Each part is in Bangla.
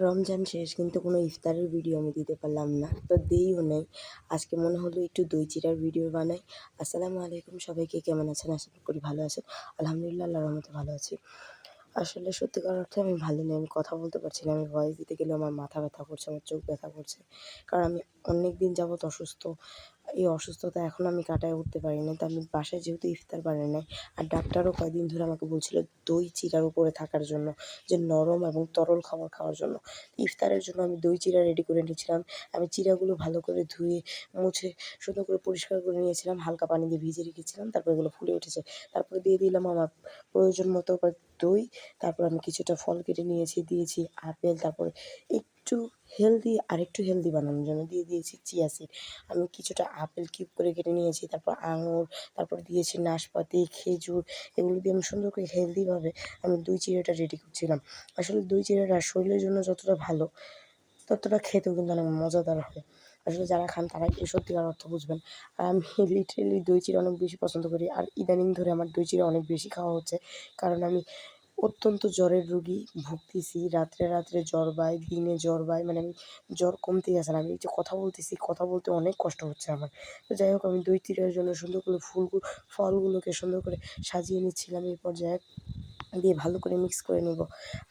রমজান শেষ কিন্তু কোনো ইফতারের ভিডিও আমি দিতে পারলাম না, তো দিইও নাই। আজকে মনে হলো একটু দই চিড়ার ভিডিও বানাই। আসসালামু আলাইকুম, সবাইকে কেমন আছেন? আশা করি ভালো আছেন। আলহামদুলিল্লাহ, আল্লাহর রহমতে ভালো আছি। আসলে সত্যিকার অর্থে আমি ভালো নেই, আমি কথা বলতে পারছি না। আমি ভয়েস দিতে গেলেও আমার মাথা ব্যথা করছে, আমার চোখ ব্যথা করছে। কারণ আমি অনেক দিন যাবৎ অসুস্থ। এই অসুস্থতা এখনও আমি কাটায় উঠতে পারিনি। তো আমি বাসায় যেহেতু ইফতার বানাই নাই, আর ডাক্তারও কয়েকদিন ধরে আমাকে বলছিল দই চিড়ার উপরে থাকার জন্য, যে নরম এবং তরল খাবার খাওয়ার জন্য। ইফতারের জন্য আমি দই চিড়া রেডি করে নিয়েছিলাম। আমি চিড়াগুলো ভালো করে ধুয়ে মুছে সুন্দর করে পরিষ্কার করে নিয়েছিলাম, হালকা পানি দিয়ে ভিজিয়ে রেখেছিলাম। তারপর এগুলো ফুলে উঠেছে। তারপরে দিয়ে দিলাম আমার প্রয়োজন মতো দই। তারপর আমি কিছুটা ফল কেটে দিয়েছি আপেল, তারপরে একটু আরেকটু হেলদি বানানোর জন্য দিয়েছি চিয়া সিড। আমি কিছুটা আপেল কিউব করে কেটে নিয়েছি, তারপর আঙুর, তারপর দিয়েছি নাশপাতি, খেজুর। এগুলো দিয়ে আমি সুন্দর করে হেলদিভাবে আমি দই চিড়াটা রেডি করছিলাম। আসলে দই চিড়াটা শরীরের জন্য যতটা ভালো, ততটা খেতেও কিন্তু অনেক মজাদার হয়। আসলে যারা খান তারাই এই সত্যিকার অর্থ বুঝবেন। আর আমি লিটারেলি দই চিড়া অনেক বেশি পছন্দ করি। আর ইদানিং ধরে আমার দই চিড়া অনেক বেশি খাওয়া হচ্ছে। কারণ আমি অত্যন্ত জ্বরের রোগী, ভুগতেছি। রাত্রে জ্বর বাই, দিনে জ্বর বাই, মানে আমি জ্বর কমতেই আসে না। আমি এই যে কথা বলতেছি, কথা বলতে অনেক কষ্ট হচ্ছে আমার। তো যাই হোক, আমি দই চিড়ার জন্য সুন্দর করে ফলগুলোকে সুন্দর করে সাজিয়ে নিচ্ছিলাম। এই পর্যায়ে দিয়ে ভালো করে মিক্স করে নিব।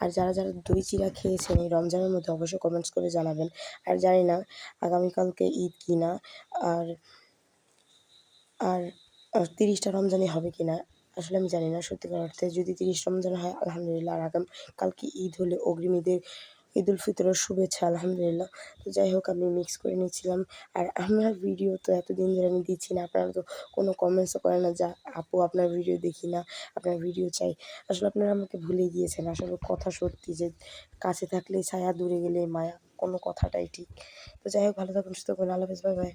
আর যারা দই চিড়া খেয়েছেন এই রমজানের মধ্যে অবশ্যই কমেন্টস করে জানাবেন। আর জানি না আগামীকালকে ঈদ কিনা, আর আর ৩০টা রমজানই হবে কিনা। আসলে আমি জানি না সত্যিকার অর্থে। যদি ৩০ রমজান হয় আলহামদুলিল্লাহ, আর কালকে ঈদ হলে অগ্রিম ঈদুল ফিতরের শুভেচ্ছা আলহামদুলিল্লাহ। তো যাই হোক, আমি মিক্স করে নিচ্ছিলাম। আর আমার ভিডিও তো এতদিন ধরে আমি দিচ্ছি না। আপনারা তো কোনো কমেন্টসও করেন না যে আপু আপনার ভিডিও দেখি না, আপনার ভিডিও চাই। আসলে আপনারা আমাকে ভুলে গিয়েছেন। আসলে কথা সত্যি যে কাছে থাকলেই ছায়া, দূরে গেলেই মায়া। কোনো কথাটাই ঠিক। তো যাই হোক, ভালো থাকুন, সুস্থ থাকুন। আল্লাহ হাফেজ, বাই বাই।